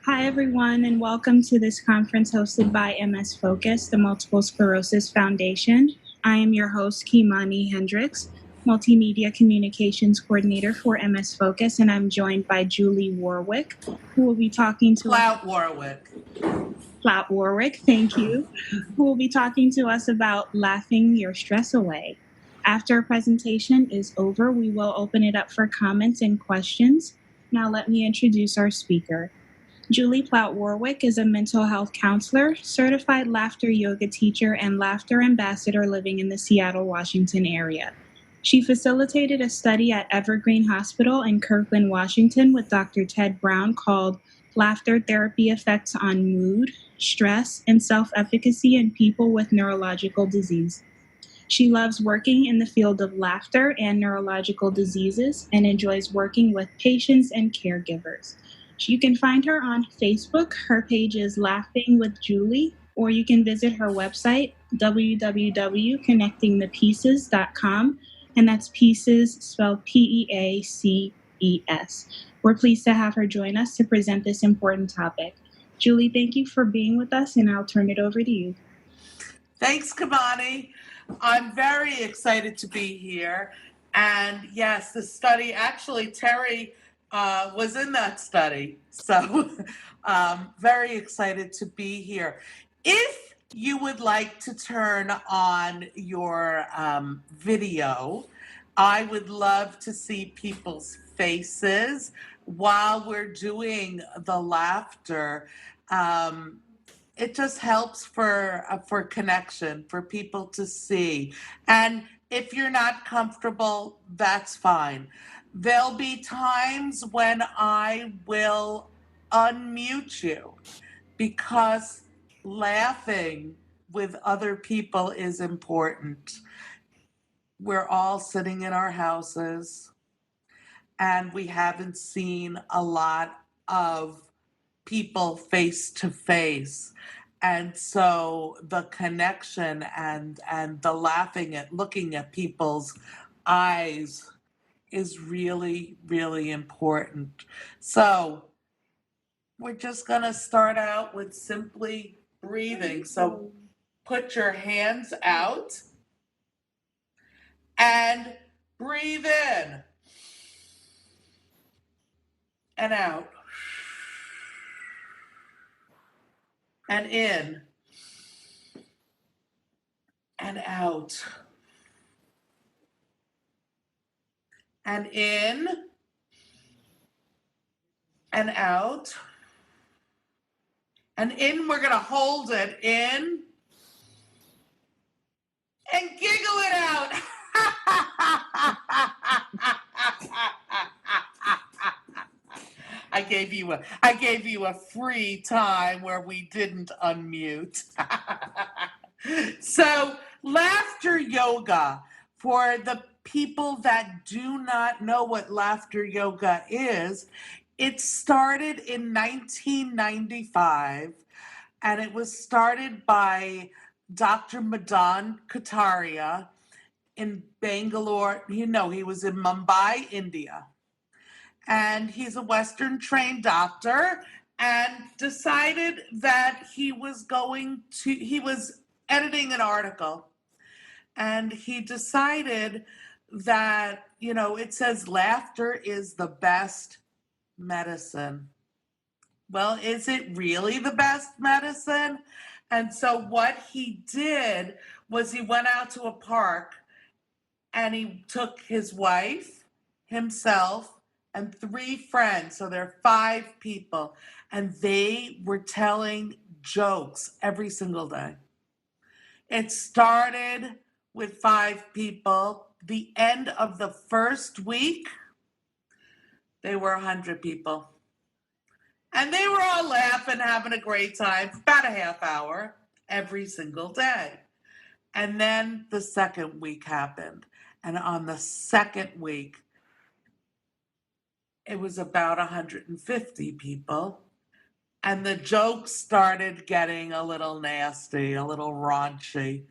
Hi, everyone, and welcome to this conference hosted by MS Focus, the Multiple Sclerosis Foundation. I am your host, Kimani Hendricks, Multimedia Communications Coordinator for MS Focus, and I'm joined by Julie Warwick, who will be talking to Plaut Warwick. Plaut Warwick, thank you, who will be talking to us about laughing your stress away. After our presentation is over, we will open it up for comments and questions. Now let me introduce our speaker. Julie Plaut Warwick is a mental health counselor, certified laughter yoga teacher, and laughter ambassador living in the Seattle, Washington area. She facilitated a study at Evergreen Hospital in Kirkland, Washington with Dr. Ted Brown called Laughter Therapy Effects on Mood, Stress, and Self-Efficacy in People with Neurological Disease. She loves working in the field of laughter and neurological diseases and enjoys working with patients and caregivers. You can find her on Facebook. Her page is Laughing with Julie, or you can visit her website, www.connectingthepieces.com, and that's pieces spelled Peaces. We're pleased to have her join us to present this important topic. Julie, thank you for being with us, and I'll turn it over to you. Thanks, Kamani. I'm very excited to be here. And yes, the study, actually, Terry was in that study. So very excited to be here. If you would like to turn on your video, I would love to see people's faces while we're doing the laughter. It just helps for connection, for people to see. And if you're not comfortable, that's fine. There'll be times when I will unmute you because laughing with other people is important. We're all sitting in our houses and we haven't seen a lot of people face to face. And so the connection and the laughing at looking at people's eyes is really, really important. So we're just gonna start out with simply breathing. So put your hands out and breathe in and out. And in and out. And in and out. And in, we're going to hold it in and giggle it out. I gave you a free time where we didn't unmute. So, laughter yoga, for the people that do not know what laughter yoga is, it started in 1995, and it was started by Dr. Madan Kataria in Bangalore. You know, he was in Mumbai, India. And he's a Western trained doctor and decided that he was editing an article. And he decided that, it says laughter is the best medicine. Well, is it really the best medicine? And so what he did was he went out to a park and he took his wife, himself, and 3 friends. So there are 5 people. And they were telling jokes every single day. It started with 5 people. The end of the first week, they were 100 people. And they were all laughing, having a great time for about a half hour every single day. And then the second week happened. And on the second week, it was about 150 people. And the jokes started getting a little nasty, a little raunchy.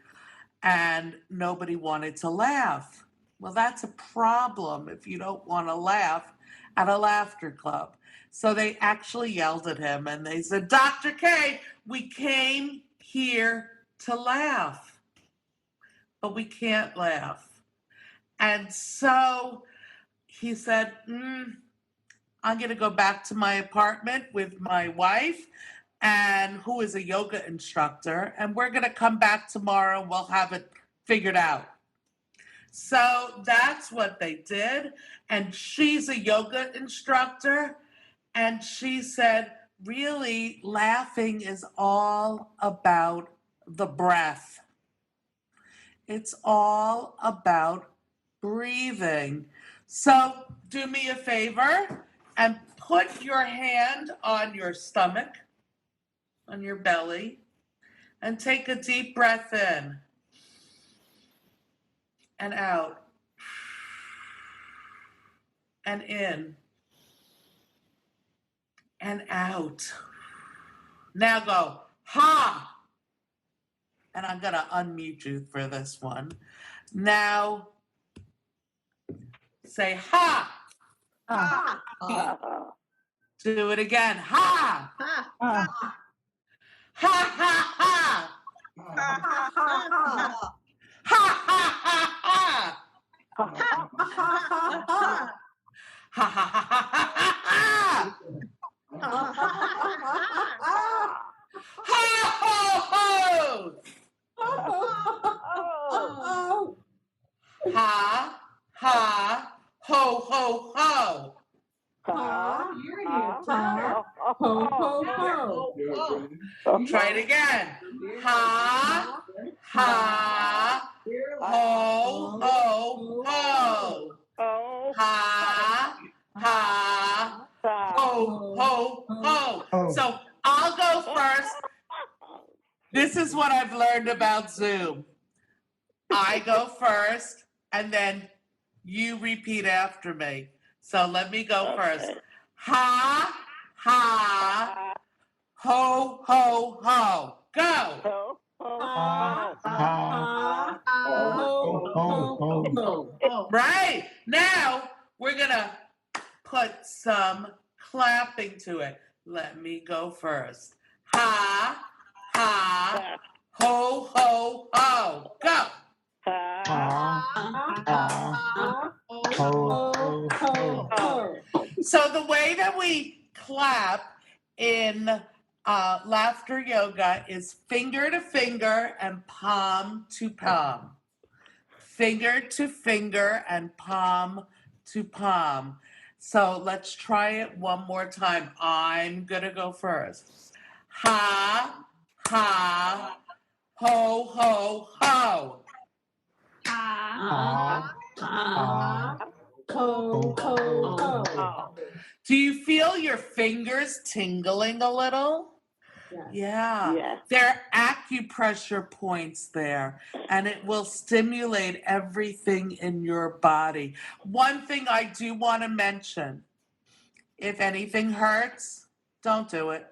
And nobody wanted to laugh. Well, that's a problem if you don't want to laugh at a laughter club. So they actually yelled at him and they said, Dr. K, we came here to laugh, but we can't laugh. And so he said, I'm going to go back to my apartment with my wife, and who is a yoga instructor, and we're going to come back tomorrow and we'll have it figured out. So that's what they did. And she's a yoga instructor. And she said, really, laughing is all about the breath. It's all about breathing. So do me a favor and put your hand on your stomach, on your belly, and take a deep breath in and out and in and out. Now go, ha! And I'm going to unmute you for this one. Now say ha. Do it again. Ha! Ha ha ha! Ha ha ha! Ha ha ha! Ho ha ha ho ho ho. Try it again. Ha ha ho ho ho. Ha ha ho ho ho. So I'll go first. This is what I've learned about Zoom. I go first, and then you repeat after me. So let me go first. Ha, ha, ho, ho, ho. Go. Right. Now we're going to put some clapping to it. Let me go first. Ha, ha, ho, ho, ho. Go. So the way that we clap in laughter yoga is finger to finger and palm to palm. Finger to finger and palm to palm. So let's try it one more time. I'm going to go first. Ha, ha, ho, ho, ho. Do you feel your fingers tingling a little? Yeah. Yes. There are acupressure points there, and it will stimulate everything in your body. One thing I do want to mention, if anything hurts, don't do it.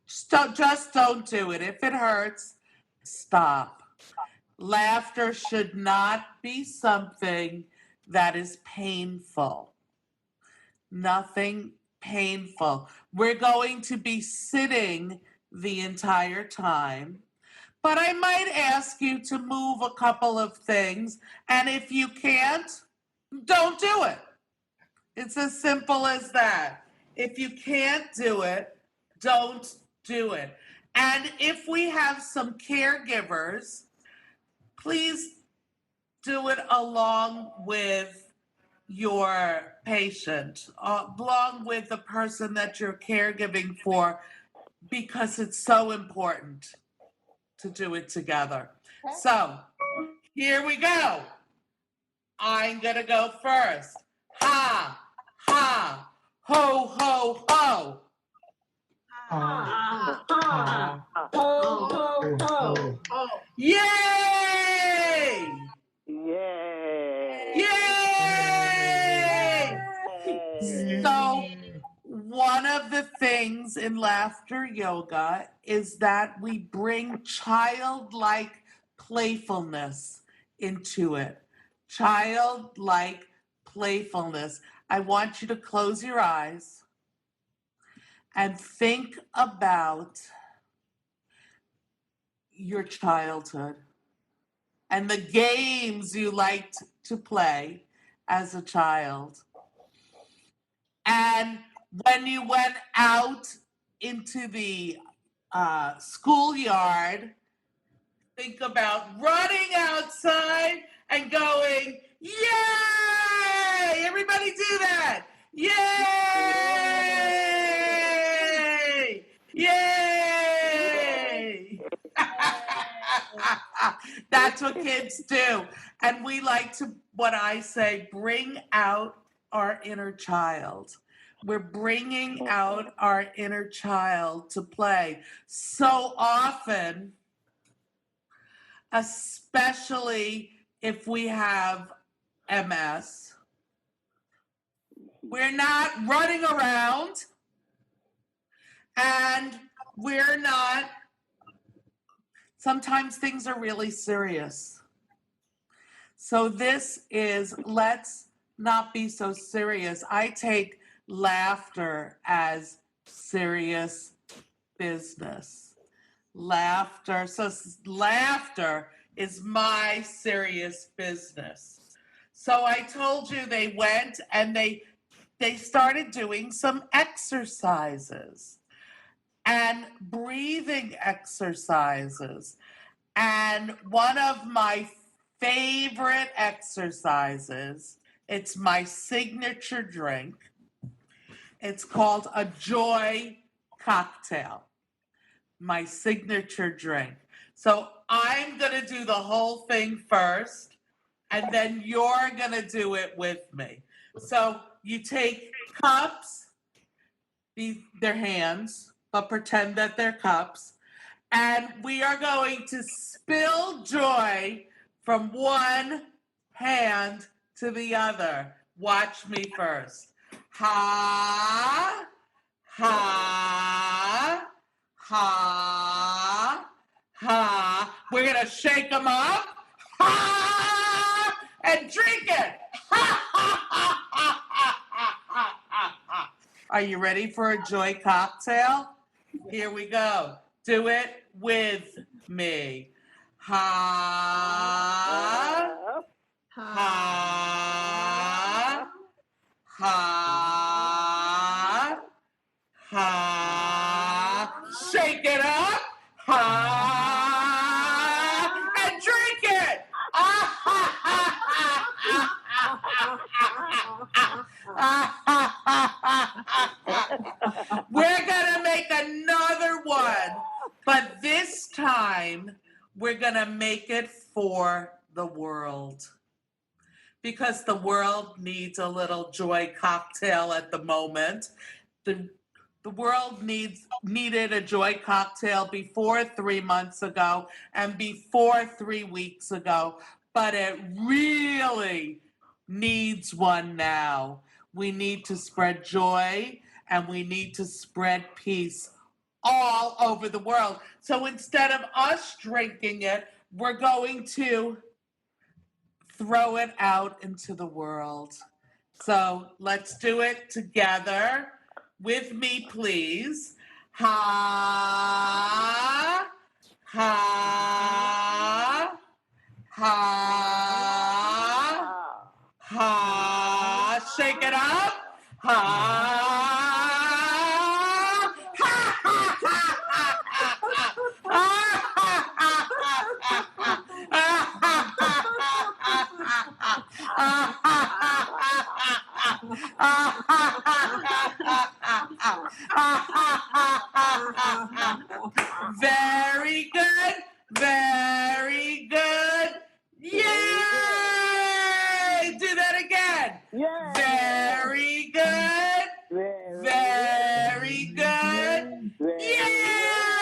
Just don't do it. If it hurts, stop. Laughter should not be something that is painful. Nothing painful. We're going to be sitting the entire time, but I might ask you to move a couple of things, and if you can't, don't do it. It's as simple as that. If you can't do it, don't do it. And if we have some caregivers, please do it along with your patient, along with the person that you're caregiving for, because it's so important to do it together. So here we go. I'm going to go first. Ha, ha, ho, ho, ho. Yay! Yay! Yay! So one of the things in laughter yoga is that we bring childlike playfulness into it. childlike playfulness. I want you to close your eyes and think about your childhood and the games you liked to play as a child. And when you went out into the schoolyard, think about running outside and going, yay! Everybody do that. Yay! Yay! That's what kids do. And we like to, what I say, bring out our inner child. We're bringing out our inner child to play. So often, especially if we have MS, we're not running around and we're not, sometimes things are really serious. So this is, let's not be so serious. I take laughter as serious business. Laughter, so laughter is my serious business. So I told you they went and they started doing some exercises and breathing exercises. And one of my favorite exercises, it's my signature drink. It's called a joy cocktail, my signature drink. So I'm going to do the whole thing first, and then you're going to do it with me. So you take cups, they're hands, but pretend that they're cups, and we are going to spill joy from one hand to the other. Watch me first. Ha, ha, ha, ha. We're going to shake them up. Ha, and drink it. Ha, ha, ha, ha, ha, ha, ha, ha. Are you ready for a joy cocktail? Here we go. Do it with me. Ha, ha, ha, ha. Shake it up. Ha, and drink it. Ah, ha, ha, ha, ha, ha. We're going to make another one, but this time we're going to make it for the world. Because the world needs a little joy cocktail at the moment. The world needed a joy cocktail before 3 months ago and before 3 weeks ago, but it really needs one now. We need to spread joy and we need to spread peace all over the world. So instead of us drinking it, we're going to throw it out into the world. So let's do it together. With me, please. Ha, ha, ha, ha. Shake it up. Ha. Very good, very good. Yay! Do that again. Yay! Very good, very good. Yay!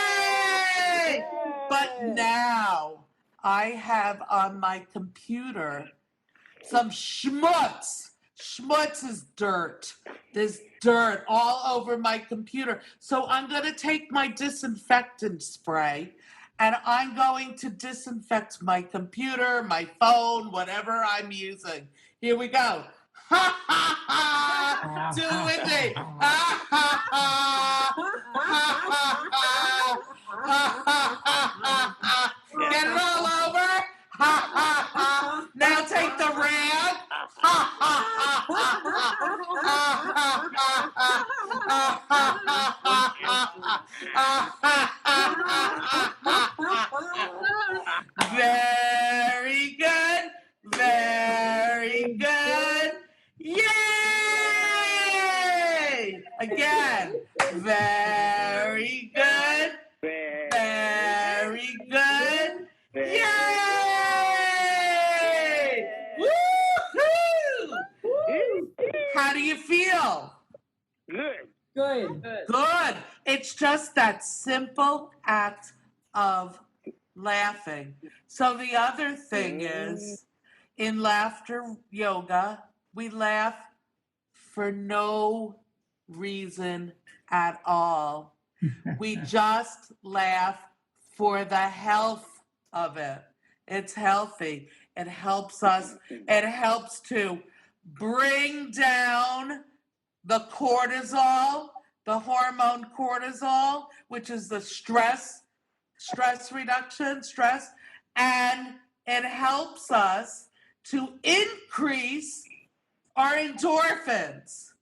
But now I have on my computer some schmutz. Schmutz is dirt. There's dirt all over my computer. So I'm going to take my disinfectant spray and I'm going to disinfect my computer, my phone, whatever I'm using. Here we go. Ha ha ha! Do it with me. Ha ha ha! Ha ha ha! Ha ha ha ha! Get it all over. Ha ha ha! Now take the rag. Ha ha ha ha ha! Ha ha ha ha! Ha ha ha ha ha! Ha ha ha ha! Very good. Very good. Yay! Again. Very good. Very good. Yay! Woo-hoo! How do you feel? Good. Good. It's just that simple act of laughing. So the other thing is, in laughter yoga, we laugh for no reason at all. We just laugh for the health of it. It's healthy. It helps us. It helps to bring down the cortisol, the hormone cortisol, which is the stress reduction, and it helps us to increase our endorphins.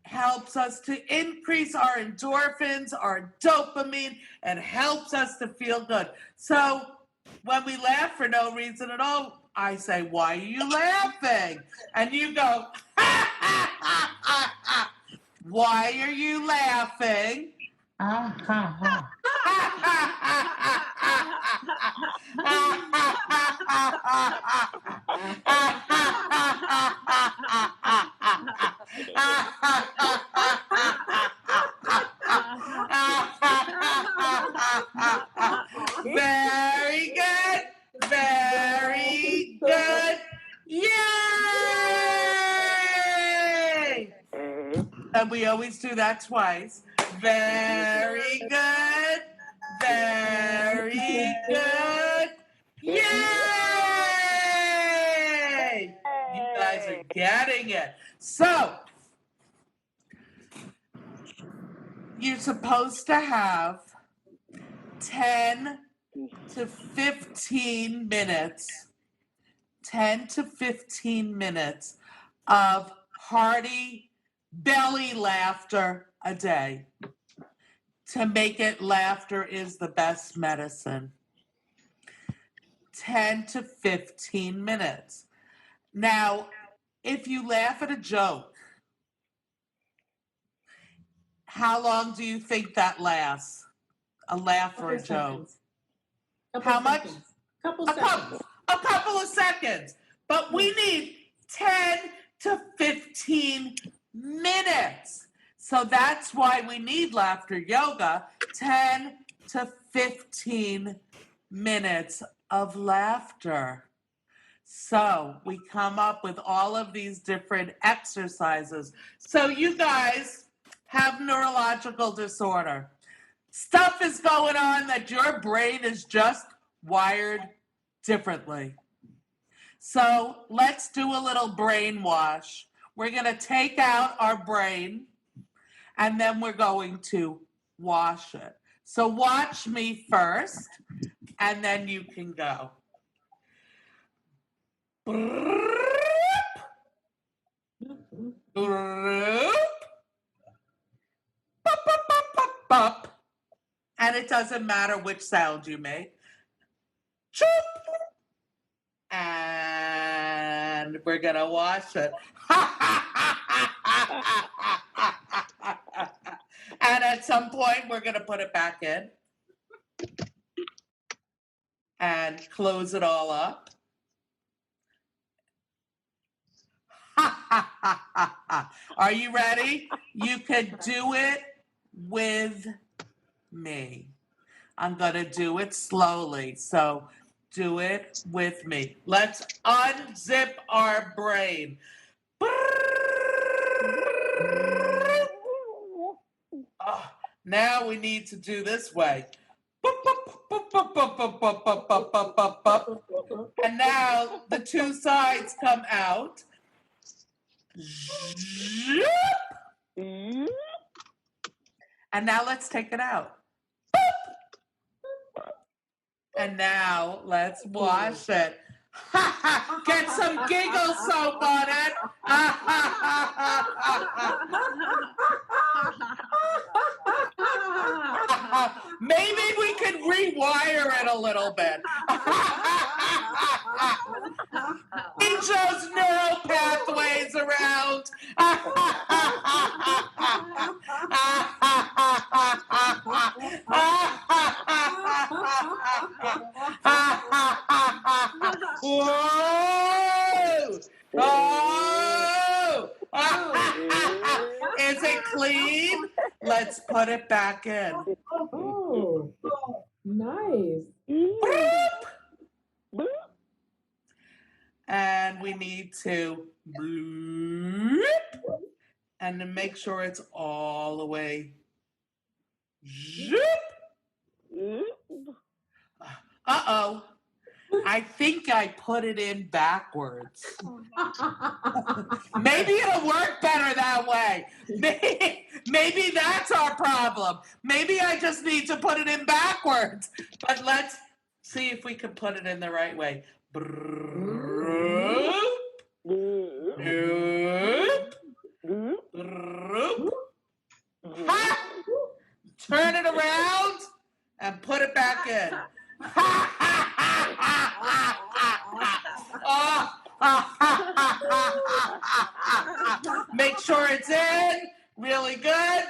Helps us to increase our endorphins, our dopamine, and helps us to feel good. So when we laugh for no reason at all, I say, why are you laughing? And you go, ha, ha, ha, ha, ha. Why are you laughing? Ha, ha, ha. Very good. Very good. Yay! And we always do that twice. Very good. Very good. Yay! You guys are getting it. So, you're supposed to have 10 to 15 minutes, 10 to 15 minutes of hearty belly laughter a day. To make it, laughter is the best medicine. 10 to 15 minutes. Now, if you laugh at a joke, how long do you think that lasts? A laugh or a joke? How much? A couple of seconds. But we need 10 to 15 minutes. So that's why we need laughter yoga, 10 to 15 minutes of laughter. So we come up with all of these different exercises. So you guys have neurological disorder. Stuff is going on that your brain is just wired differently. So let's do a little brainwash. We're going to take out our brain and then we're going to wash it. So watch me first and then you can go. And it doesn't matter which sound you make. Choop. And we're going to wash it. And at some point, we're going to put it back in and close it all up. Are you ready? You can do it with me. I'm going to do it slowly. So do it with me. Let's unzip our brain. Oh, now we need to do this way. boop, boop, boop, boop, boop, boop, boop, boop, boop, boop. And now the two sides come out. Zip. And now let's take it out. And now let's wash it. Get some giggle soap on it. Maybe we could rewire it a little bit. Change those neural pathways around. Whoa! Oh! Is it clean? Let's put it back in. Oh, nice. And we need to bloop, and to make sure it's all the way. Zip. Uh-oh. I think I put it in backwards. Maybe it'll work better that way. Maybe that's our problem. Maybe I just need to put it in backwards. But let's see if we can put it in the right way. Broop. Broop. Broop. Ha! Turn it around and put it back in. Make sure it's in. Really good.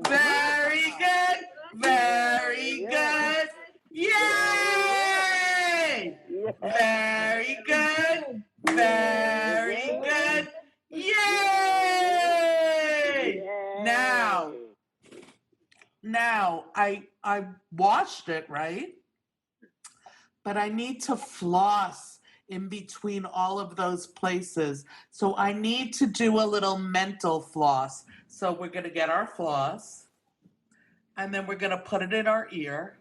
Very good. Very good. Yay! Very good. Very good. Yay! Now I washed it, right? But I need to floss in between all of those places. So I need to do a little mental floss. So we're going to get our floss, and then we're going to put it in our ear,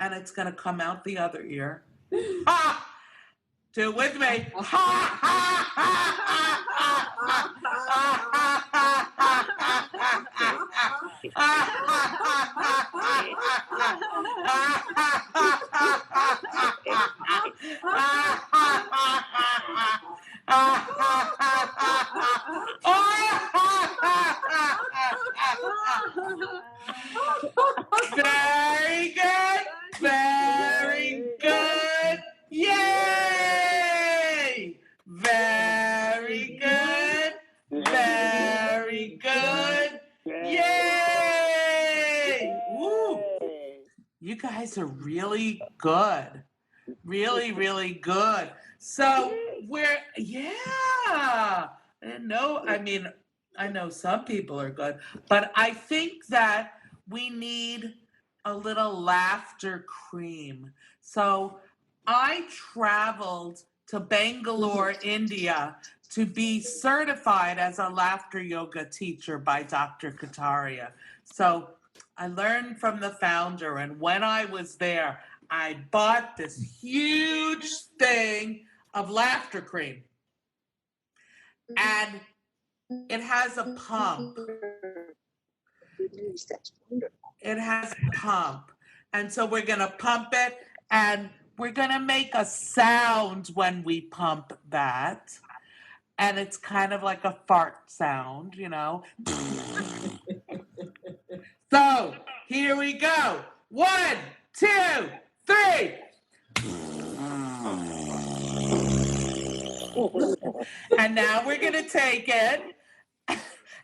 and it's going to come out the other ear. Ha! Do it with me. Ha, ha, ha, ha, ha, ha, ha, very good. Very good. Yay! Very good. Very good. Yay! Woo! You guys are really good. Really, really good. So yeah. No, I mean, I know some people are good, but I think that we need a little laughter cream. So I traveled to Bangalore, India, to be certified as a laughter yoga teacher by Dr. Kataria. So I learned from the founder, and when I was there, I bought this huge thing of laughter cream. And it has a pump. It has a pump. And so we're going to pump it, and we're going to make a sound when we pump that. And it's kind of like a fart sound, you know. So here we go. 1, 2, 3. And now we're going to take it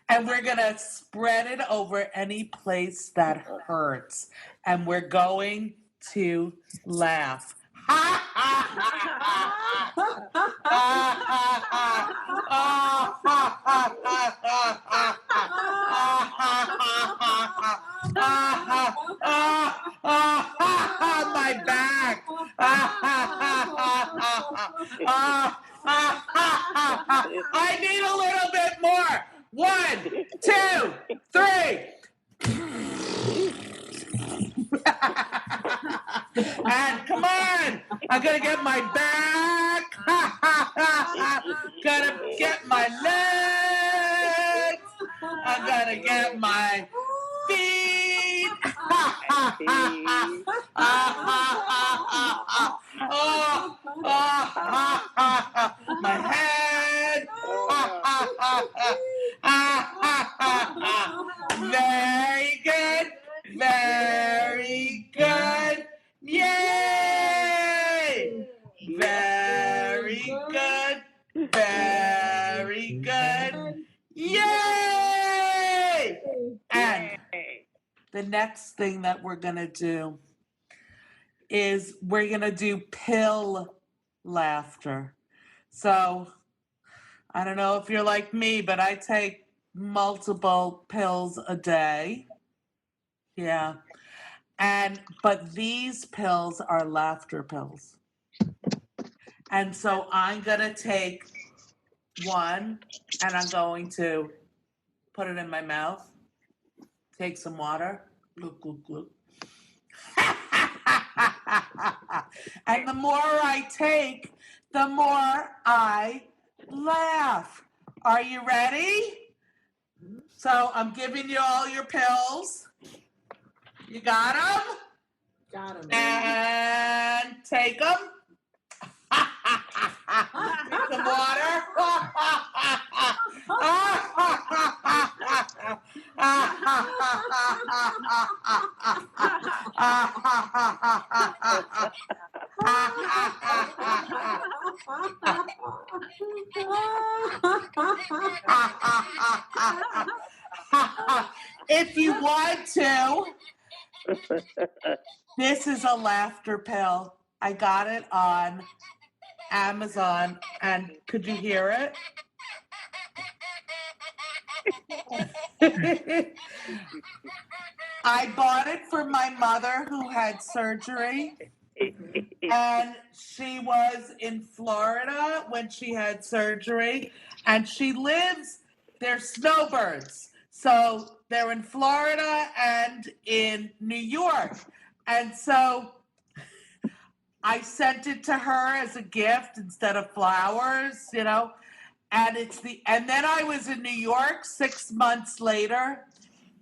and we're going to spread it over any place that hurts. And we're going to laugh. My back. I need a little bit more. 1, 2, 3. And come on, I gotta get my back. Gotta get my legs. I gotta get my feet. My head. Very good. Very good. Yay! Very good. Very good. Yay! And the next thing that we're going to do is we're going to do pill laughter. So I don't know if you're like me, but I take multiple pills a day. Yeah. But these pills are laughter pills. And so I'm going to take one and I'm going to put it in my mouth, take some water, glug, glug, glug. And the more I take, the more I laugh. Are you ready? So I'm giving you all your pills. You got them? Got him. And take them. Drink some water. If you want to, this is a laughter pill. I got it on Amazon, and could you hear it? I bought it for my mother who had surgery, and she was in Florida when she had surgery, and they're snowbirds. So they're in Florida and in New York. And so I sent it to her as a gift instead of flowers, you know. And then I was in New York 6 months later.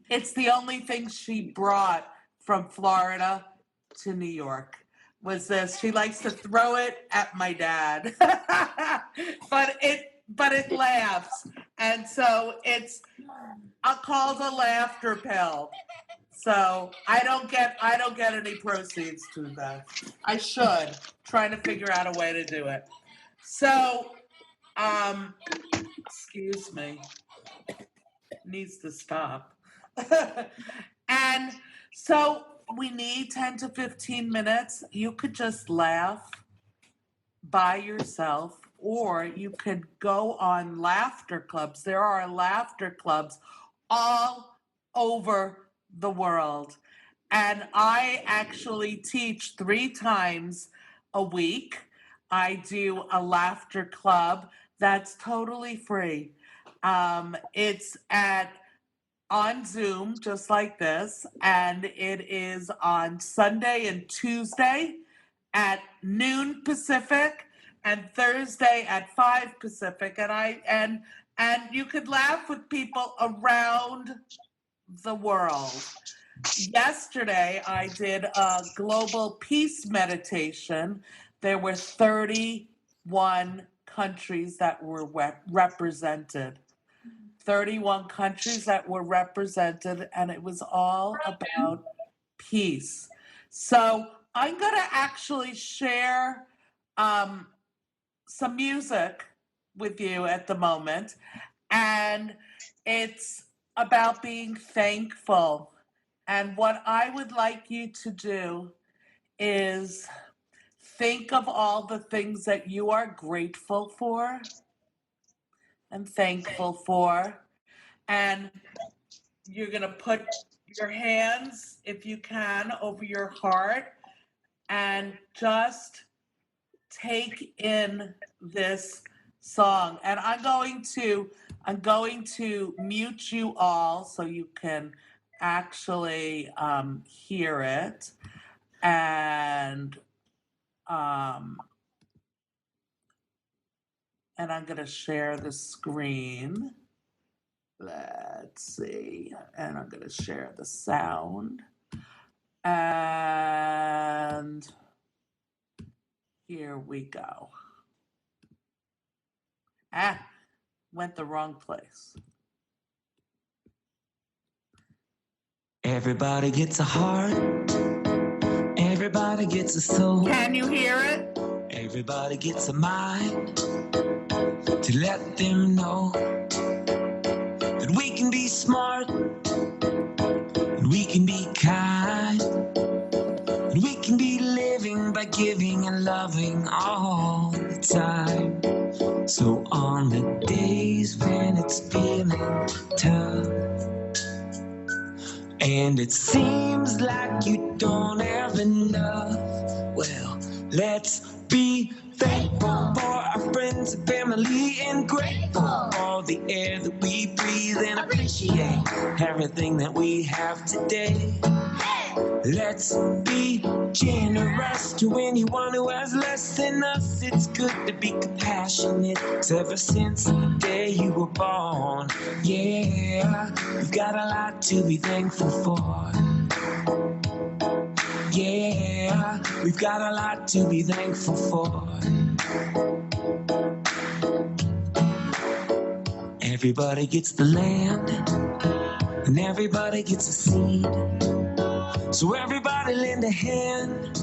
It's the only thing she brought from Florida to New York was this. She likes to throw it at my dad. but it laughs. And so it's called a laughter pill. So I don't get any proceeds to that. I should, trying to figure out a way to do it. So excuse me, needs to stop. And so we need 10 to 15 minutes. You could just laugh by yourself, or you could go on laughter clubs. There are laughter clubs all over the world. And I actually teach 3 times a week. I do a laughter club that's totally free. It's on Zoom, just like this, and it is on Sunday and Tuesday at noon Pacific and Thursday at 5 Pacific. And you could laugh with people around the world. Yesterday, I did a global peace meditation. There were 31 countries that were represented. 31 countries that were represented, and it was all about peace. So I'm going to actually share some music with you at the moment, and it's about being thankful. And what I would like you to do is think of all the things that you are grateful for and thankful for. And you're going to put your hands, if you can, over your heart and just take in this song. And I'm going to mute you all so you can actually hear it, and I'm going to share the screen. Let's see, and I'm going to share the sound, and here we go. Went the wrong place. Everybody gets a heart. Everybody gets a soul. Can you hear it? Everybody gets a mind to let them know that we can be smart, and we can be kind, and we can be living by giving and loving all the time. So on the days when it's feeling tough, and it seems like you don't have enough, well, let's be thankful for our friends and family, and grateful for the air that we breathe, and appreciate everything that we have today. Let's be generous to anyone who has less than us. It's good to be compassionate. 'Cause ever since the day you were born, yeah, we've got a lot to be thankful for. Yeah, we've got a lot to be thankful for. Everybody gets the land, and everybody gets a seed. So everybody lend a hand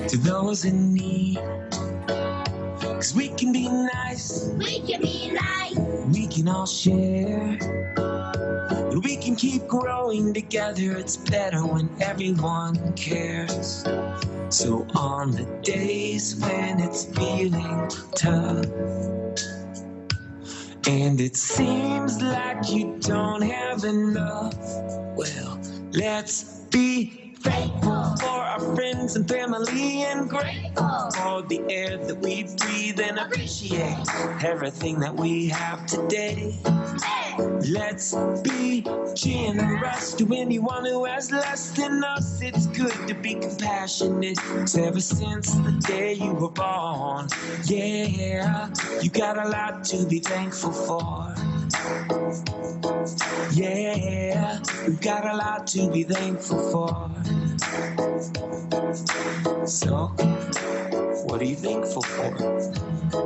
to those in need. 'Cause we can be nice, We can be nice. we can all share, and we can keep growing together. It's better when everyone cares. So on the days when it's feeling tough, and it seems like you don't have enough, well, let's be thankful for our friends and family, and grateful for the air that we breathe, and appreciate everything that we have today. Let's be generous to anyone who has less than us. It's good to be compassionate. 'Cause ever since the day you were born, yeah, you got a lot to be thankful for. Yeah, we've got a lot to be thankful for. So, what are you thankful for?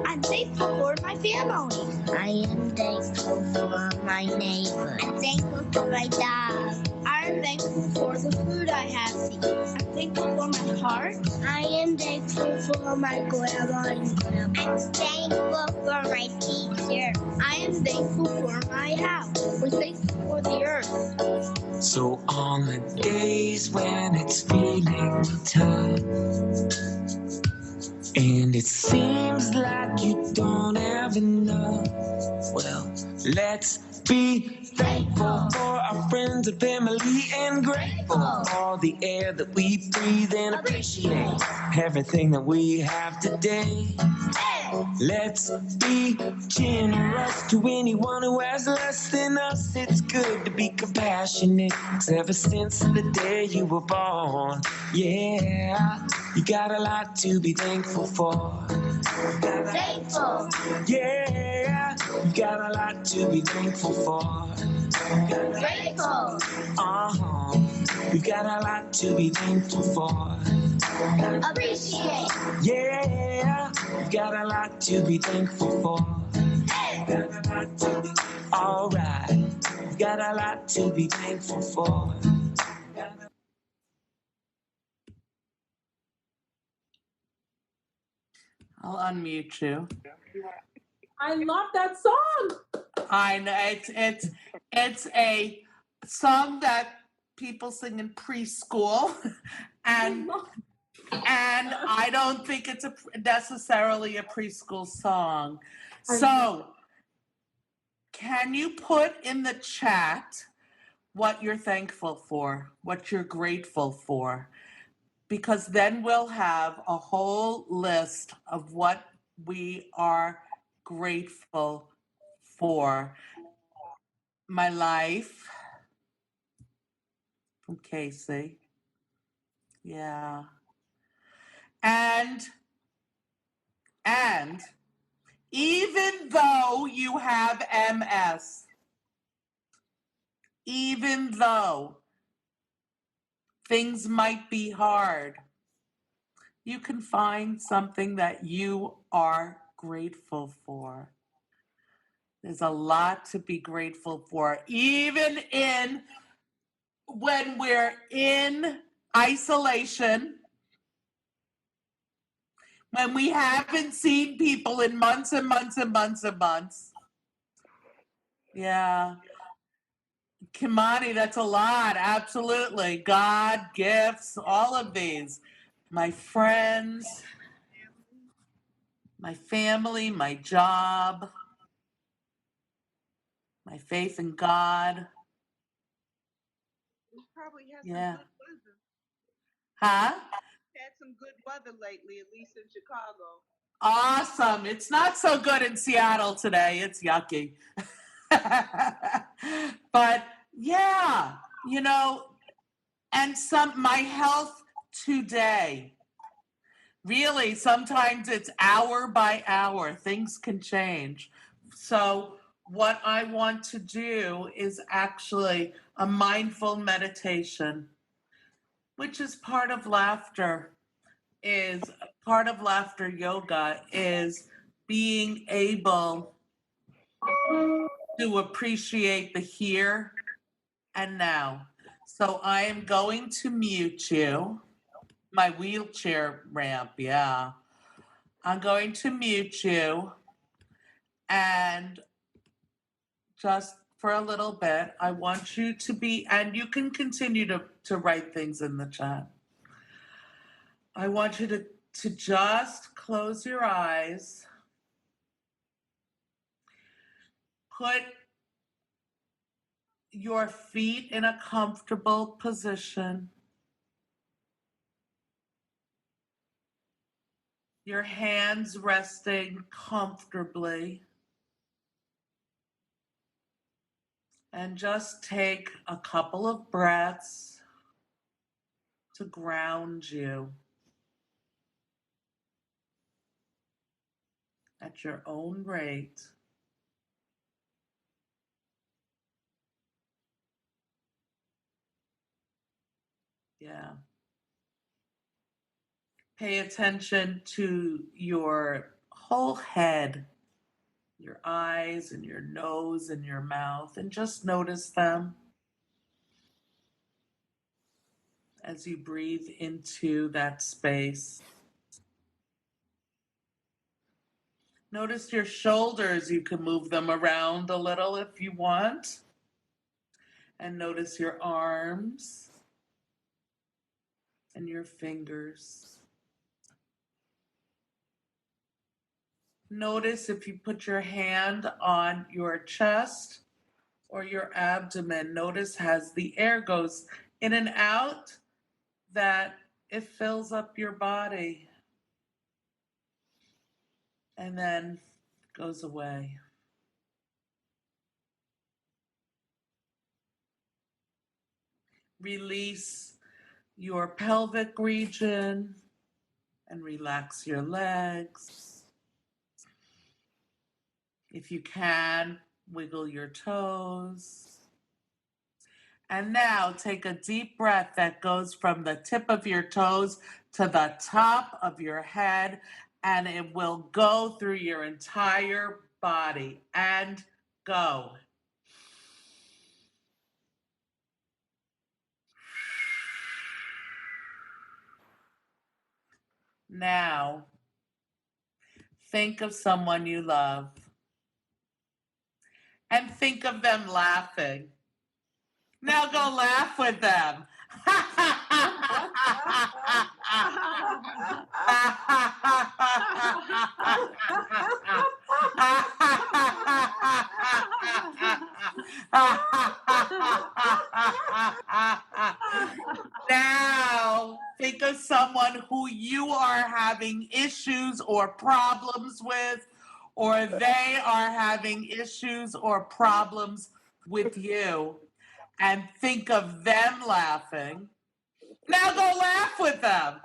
I'm thankful for my family. I am thankful for my neighbor. I'm thankful for my dog. I'm thankful for the food I have to eat. I'm thankful for my heart. I am thankful for my grandma and grandpa. I'm thankful for my teacher. I am thankful for my house. We're thankful for the earth. So on the days when it's feeling tough, and it seems like you don't have enough, well, let's be thankful for our friends and family, and grateful for the air that we breathe, and appreciate everything that we have today. Let's be generous to anyone who has less than us. It's good to be compassionate. 'Cause ever since the day you were born, yeah, you got a lot to be thankful for. Thankful. Yeah, you got a lot to be thankful for. Grateful. You got a lot to be thankful for. Appreciate. Yeah, you got a lot to be thankful for. All right, you got a lot to be thankful for. I'll unmute you. I love that song. I know it's a song that people sing in preschool, and I don't think it's necessarily a preschool song. So, can you put in the chat what you're thankful for, what you're grateful for? Because then we'll have a whole list of what we are grateful for. My life, from Casey. Yeah. And even though you have MS, even though things might be hard, you can find something that you are grateful for. There's a lot to be grateful for, even when we're in isolation, when we haven't seen people in months and months and months and months. Yeah. Kimani, that's a lot. Absolutely. God, gifts, all of these. My friends, my family, my job, my faith in God. We probably had some Yeah. good weather. Huh? Had some good weather lately, at least in Chicago. Awesome. It's not so good in Seattle today. It's yucky. But yeah, and my health today. Really, sometimes it's hour by hour. Things can change. So what I want to do is actually a mindful meditation, which is part of laughter. Part of laughter yoga is being able to appreciate the here and now. So I am going to mute you. My wheelchair ramp, yeah. I'm going to mute you, and just for a little bit, I want you to be, and you can continue to write things in the chat. I want you to just close your eyes, put your feet in a comfortable position, your hands resting comfortably, and just take a couple of breaths to ground you at your own rate. Yeah. Pay attention to your whole head, your eyes and your nose and your mouth, and just notice them as you breathe into that space. Notice your shoulders. You can move them around a little if you want. And notice your arms and your fingers. Notice if you put your hand on your chest or your abdomen, notice as the air goes in and out, that it fills up your body and then goes away. Release your pelvic region and relax your legs. If you can, wiggle your toes. And now take a deep breath that goes from the tip of your toes to the top of your head, and it will go through your entire body. And go. Now, think of someone you love and think of them laughing. Now go laugh with them. Now, think of someone who you are having issues or problems with, or they are having issues or problems with you. and think of them laughing. Now go laugh with them.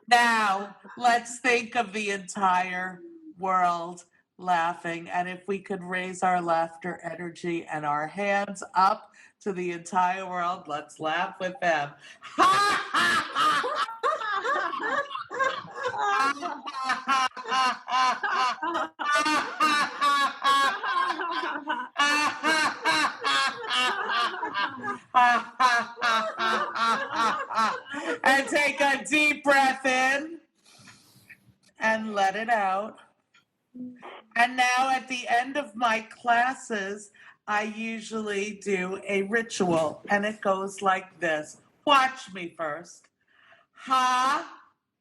Now, let's think of the entire world laughing. And if we could raise our laughter energy and our hands up to the entire world, let's laugh with them. And take a deep breath in and let it out. And now at the end of my classes, I usually do a ritual, and it goes like this. Watch me first. Ha,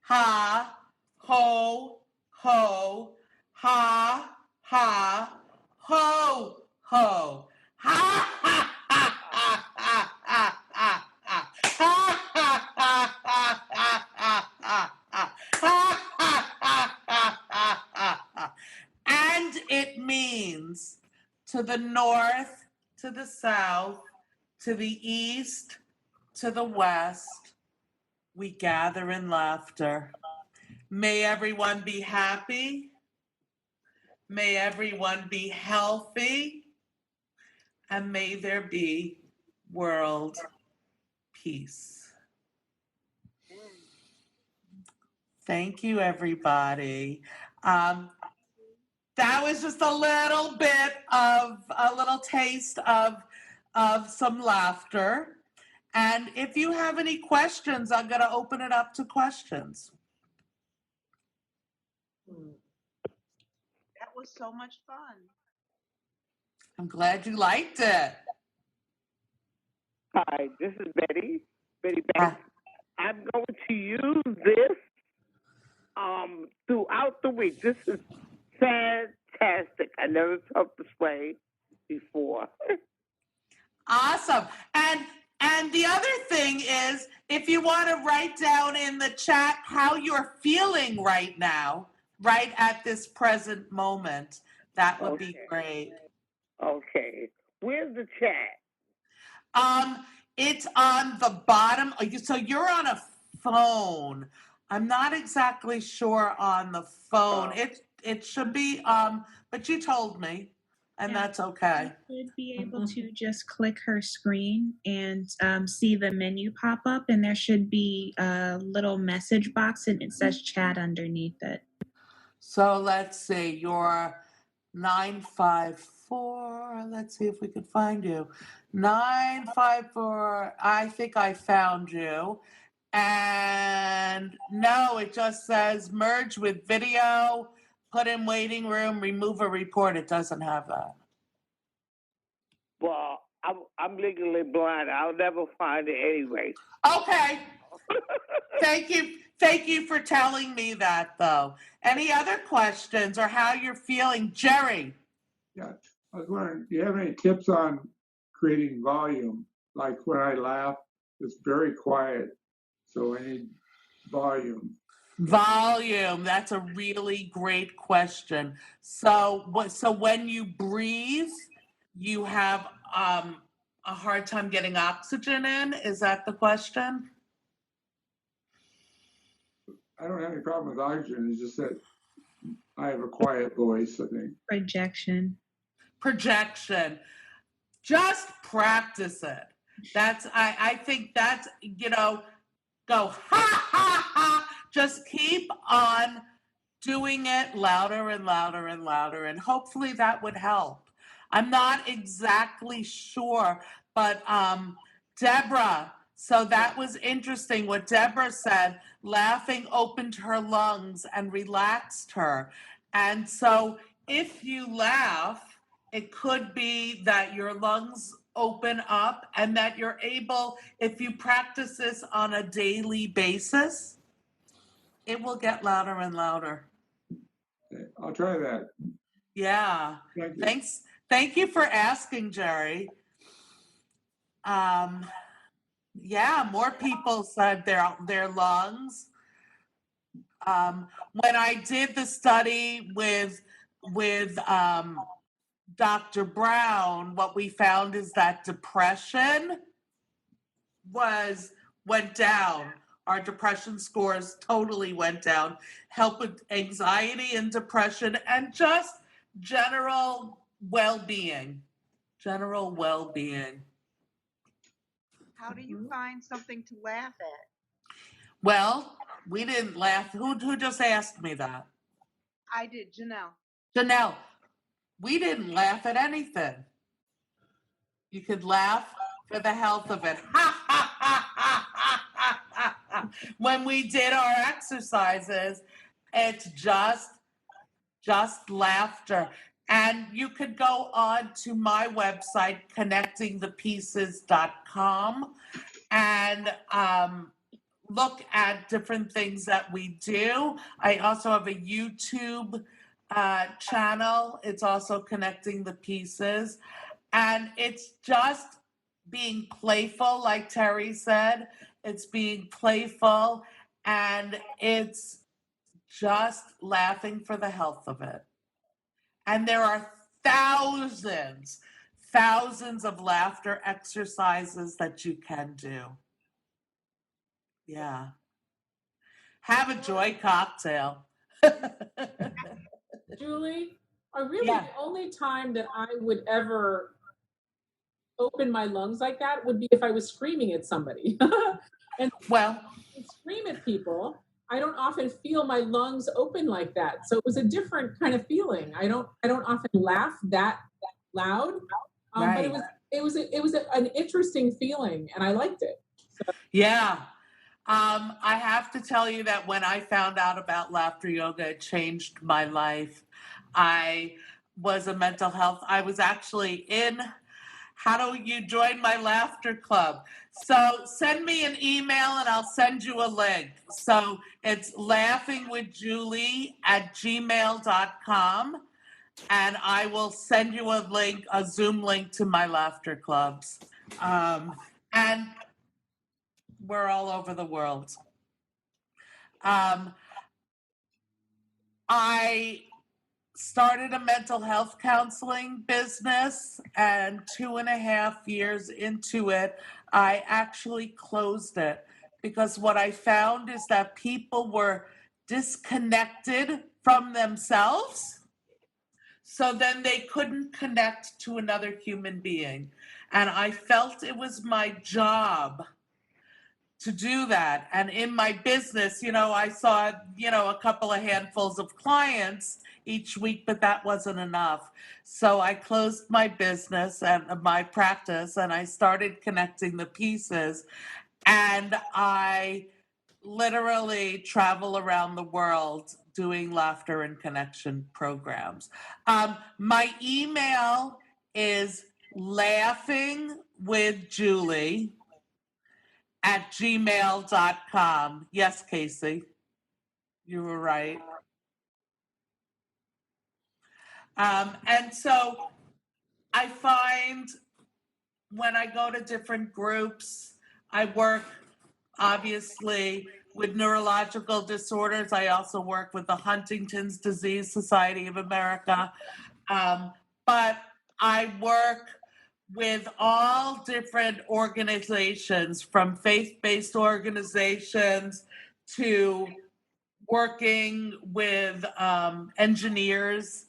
ha, ho, ho, ha, ha, ho, ho. Ha, ha, ha, ha, ha, ha, ha, ha. Ha, ha, ha, ha, ha, ha, ha, ha. Ha, ha, ha, ha, ha, ha, ha. And it means to the north, to the south, to the east, to the west, we gather in laughter. May everyone be happy. May everyone be healthy. And may there be world peace. Thank you, everybody. That was just a little bit of a little taste of some laughter. And if you have any questions, I'm going to open it up to questions. That was so much fun. I'm glad you liked it. Hi, this is Betty Banks. I'm going to use this throughout the week. This is fantastic. I never felt this way before. Awesome. And the other thing is, if you want to write down in the chat how you're feeling right now, right at this present moment, that would be great. Okay. Where's the chat? It's on the bottom. So you're on a phone. I'm not exactly sure on the phone. It should be, but you told me, and that's okay. You should be able to just click her screen and see the menu pop up, and there should be a little message box, and it says chat underneath it. So let's see, you're 954. Let's see if we could find you. 954. I think I found you. And no, it just says merge with video, put in waiting room, remove a report. It doesn't have that. Well, I'm legally blind. I'll never find it anyway. Okay. Thank you for telling me that, though. Any other questions or how you're feeling? Jerry? Yeah, I was wondering, do you have any tips on creating volume? Like when I laugh, it's very quiet, so I need volume. Volume, that's a really great question. So when you breathe, you have a hard time getting oxygen in? Is that the question? I don't have any problem with oxygen, it's just that I have a quiet voice, I think. Projection. Just practice it. I think that's, go ha, ha, ha. Just keep on doing it louder and louder and louder, and hopefully that would help. I'm not exactly sure, but Deborah, so that was interesting what Deborah said. Laughing opened her lungs and relaxed her. And so if you laugh, it could be that your lungs open up and that you're able, if you practice this on a daily basis, it will get louder and louder. Okay, I'll try that. Yeah. Thank you. Thanks. Thank you for asking, Jerry. Yeah, more people said their lungs. When I did the study with Dr. Brown, what we found is that depression went down. Our depression scores totally went down. Help with anxiety and depression and just general well-being. General well-being. How do you find something to laugh at? Well, we didn't laugh. Who just asked me that? I did, Janelle. Janelle, we didn't laugh at anything. You could laugh for the health of it. When we did our exercises, it's just laughter. And you could go on to my website, connectingthepieces.com, and look at different things that we do. I also have a YouTube channel. It's also Connecting the Pieces. And it's just being playful, like Terry said. It's being playful, and it's just laughing for the health of it. And there are thousands of laughter exercises that you can do. Yeah. Have a joy cocktail. Julie, really Yeah. the only time that I would ever open my lungs like that would be if I was screaming at somebody. And Well, I scream at people, I don't often feel my lungs open like that. So it was a different kind of feeling. I don't often laugh that loud. right. But it was an interesting feeling, and I liked it. So. Yeah. I have to tell you that when I found out about laughter yoga, it changed my life. I was I was actually in, how do you join my laughter club? So send me an email and I'll send you a link. So it's laughingwithjulie@gmail.com. And I will send you a Zoom link to my laughter clubs. And we're all over the world. I started a mental health counseling business, and 2.5 years into it, I actually closed it because what I found is that people were disconnected from themselves. So then they couldn't connect to another human being. And I felt it was my job to do that. And in my business, I saw, a couple of handfuls of clients each week, but that wasn't enough. So I closed my business and my practice, and I started Connecting the Pieces. And I literally travel around the world doing laughter and connection programs. My email is laughingwithjulie@gmail.com. Yes, Casey, you were right. And so I find when I go to different groups, I work obviously with neurological disorders. I also work with the Huntington's Disease Society of America. But I work with all different organizations, from faith-based organizations to working with engineers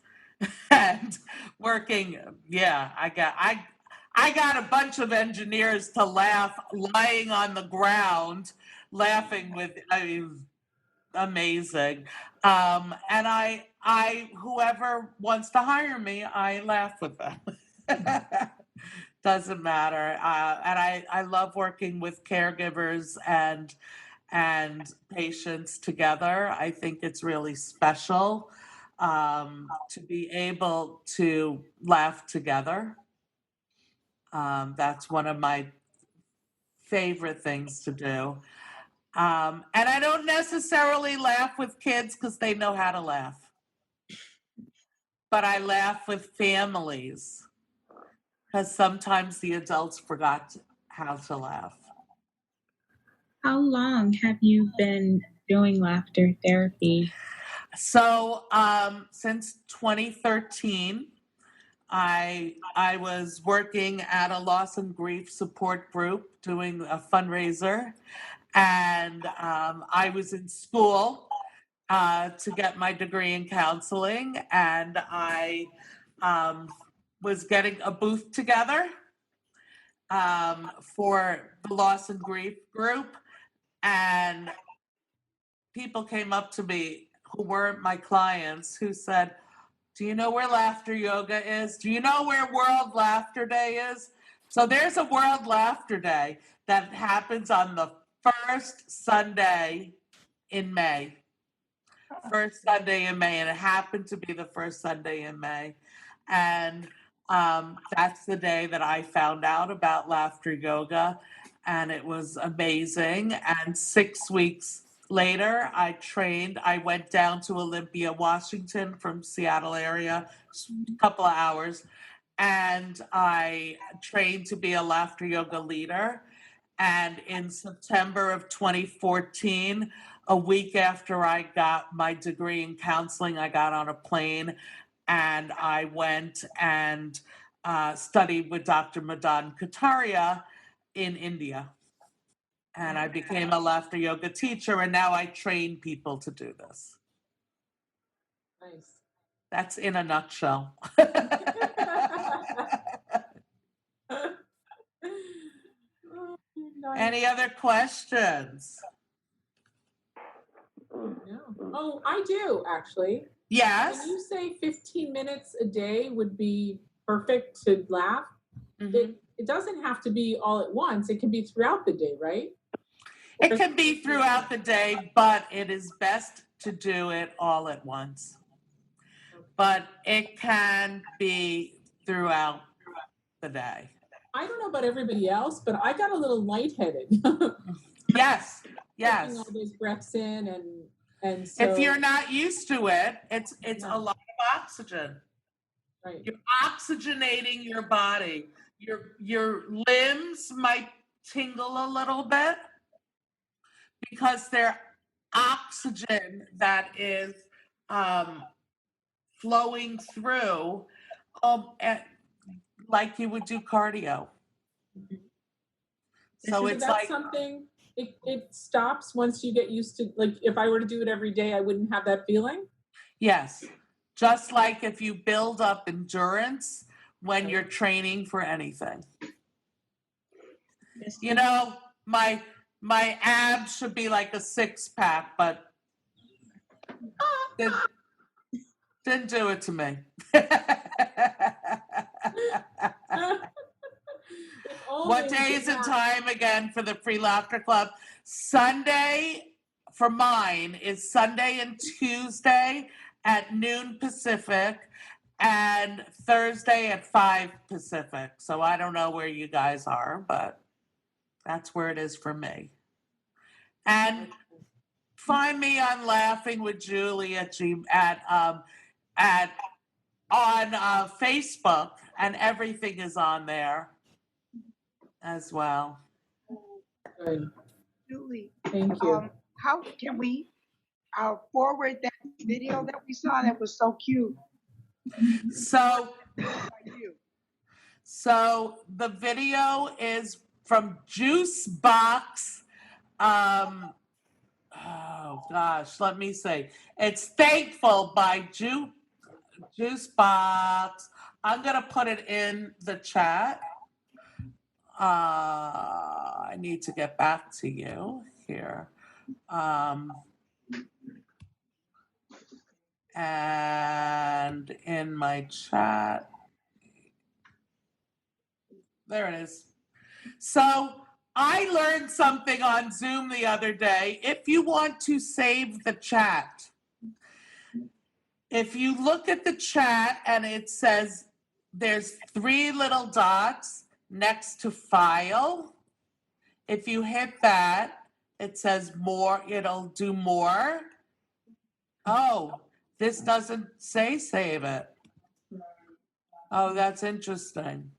and working. Yeah, I got a bunch of engineers to laugh lying on the ground, laughing with, amazing. And I whoever wants to hire me, I laugh with them. Doesn't matter. And I love working with caregivers and patients together. I think it's really special to be able to laugh together. That's one of my favorite things to do. And I don't necessarily laugh with kids because they know how to laugh. But I laugh with families because sometimes the adults forgot how to laugh. How long have you been doing laughter therapy? So since 2013, I was working at a loss and grief support group doing a fundraiser, and I was in school to get my degree in counseling, and I was getting a booth together for the loss and grief group, and people came up to me who weren't my clients who said, "Do you know where laughter yoga is? Do you know where World Laughter Day is?" So there's a World Laughter Day that happens on the first Sunday in May. First Sunday in May, and it happened to be the first Sunday in May. And that's the day that I found out about laughter yoga, and it was amazing. And 6 weeks later, I trained. I went down to Olympia, Washington from Seattle area, just a couple of hours, and I trained to be a laughter yoga leader. And in September of 2014, a week after I got my degree in counseling, I got on a plane and I went and studied with Dr. Madan Kataria in India. And I became a laughter yoga teacher, and now I train people to do this. Nice. That's in a nutshell. Nice. Any other questions? No. Oh, I do actually. Yes. When you say 15 minutes a day would be perfect to laugh, Mhm. it doesn't have to be all at once. It can be throughout the day, right? It can be throughout the day, but it is best to do it all at once. But it can be throughout the day. I don't know about everybody else, but I got a little lightheaded. Yes, Taking yes. all those breaths in and so If you're not used to it, it's a lot of oxygen. right. You're oxygenating your body. Your limbs might tingle a little bit because they're oxygen that is flowing through like you would do cardio. So Is it's that like something it stops once you get used to, like if I were to do it every day, I wouldn't have that feeling? yes, just like if you build up endurance when you're training for anything. You know, my abs should be like a 6-pack, but didn't do it to me. What days and time again for the Free Laughter Club? Sunday for mine is Sunday and Tuesday at noon Pacific and Thursday at 5 Pacific. So I don't know where you guys are, but that's where it is for me. And find me on Laughing with Julie on Facebook, and everything is on there as well. Good. Julie, Thank you. how can we forward that video that we saw that was so cute? So the video is from Juice Box. Oh gosh, let me see. It's Thankful by Juice Box. I'm gonna put it in the chat. I need to get back to you here. And in my chat, there it is. So I learned something on Zoom the other day. If you want to save the chat, if you look at the chat and it says there's 3 little dots next to file, if you hit that, it says more, it'll do more. Oh, this doesn't say save it. Oh, that's interesting.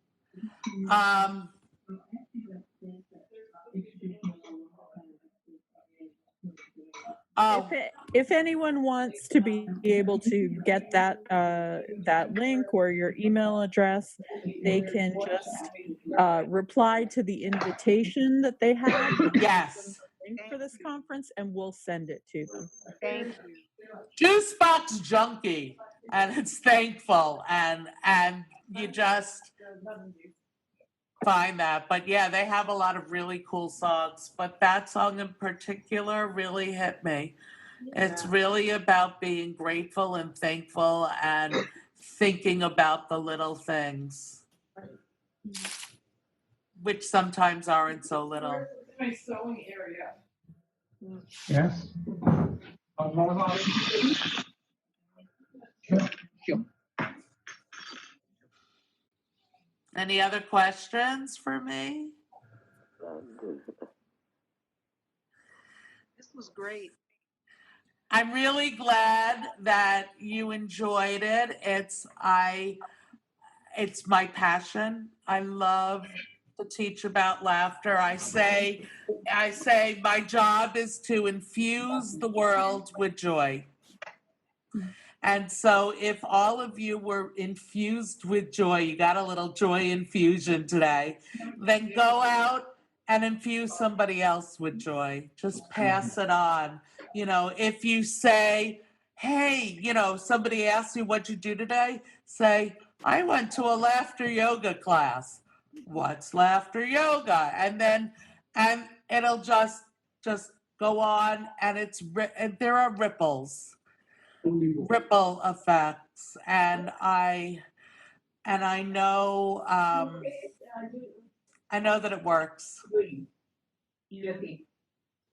Oh, If anyone wants to be able to get that that link or your email address, they can just reply to the invitation that they have. yes. Link for this conference, and we'll send it to them. Thank you. Juice box junkie, and it's thankful, and you just find that. But yeah, they have a lot of really cool songs, but that song in particular really hit me. It's really about being grateful and thankful and thinking about the little things, which sometimes aren't so little. My sewing area. Yes. Any other questions for me? This was great. I'm really glad that you enjoyed it. It's my passion. I love to teach about laughter. I say my job is to infuse the world with joy. And so if all of you were infused with joy, you got a little joy infusion today, then go out and infuse somebody else with joy. Just pass it on. You know, if you say, hey, you know, somebody asks you what'd you do today, say, I went to a laughter yoga class. What's laughter yoga? And it'll just go on, and and there are ripple effects, and I know that it works.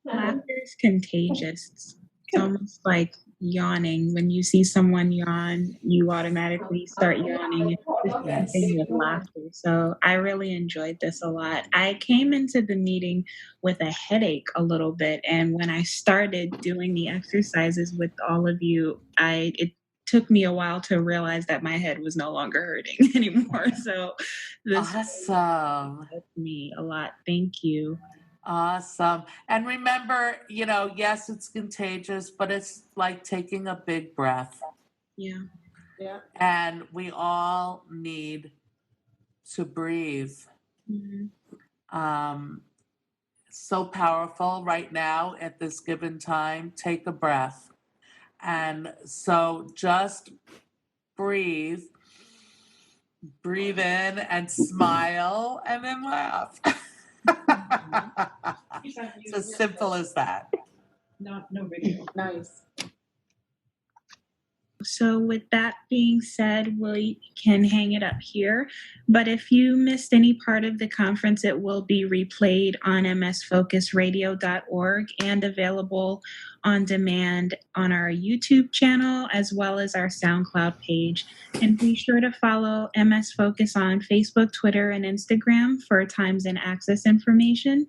Laughter is contagious. It's almost like yawning. When you see someone yawn, you automatically start yawning. It's the same thing with laughter. So I really enjoyed this a lot. I came into the meeting with a headache a little bit, and when I started doing the exercises with all of you, it took me a while to realize that my head was no longer hurting anymore. So this Awesome. helped me a lot. Thank you. Awesome. And remember, you know, yes, it's contagious, but it's like taking a big breath. Yeah. Yeah. And we all need to breathe. Mm-hmm. So powerful right now at this given time. Take a breath. And so just breathe in and smile and then laugh. It's as simple as that. No video. Nice. So with that being said, we can hang it up here. But if you missed any part of the conference, it will be replayed on msfocusradio.org and available on demand on our YouTube channel as well as our SoundCloud page. And be sure to follow MS Focus on Facebook, Twitter, and Instagram for times and access information.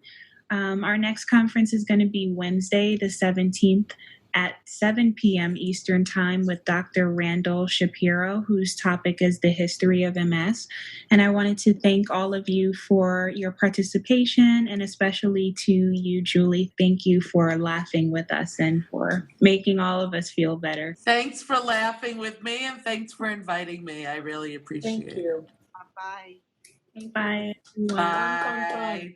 Our next conference is going to be Wednesday, the 17th, at 7 p.m. Eastern Time with Dr. Randall Shapiro, whose topic is the history of MS. And I wanted to thank all of you for your participation, and especially to you, Julie. Thank you for laughing with us and for making all of us feel better. Thanks for laughing with me, and thanks for inviting me. I really appreciate it. Thank you. Bye. Bye. Bye.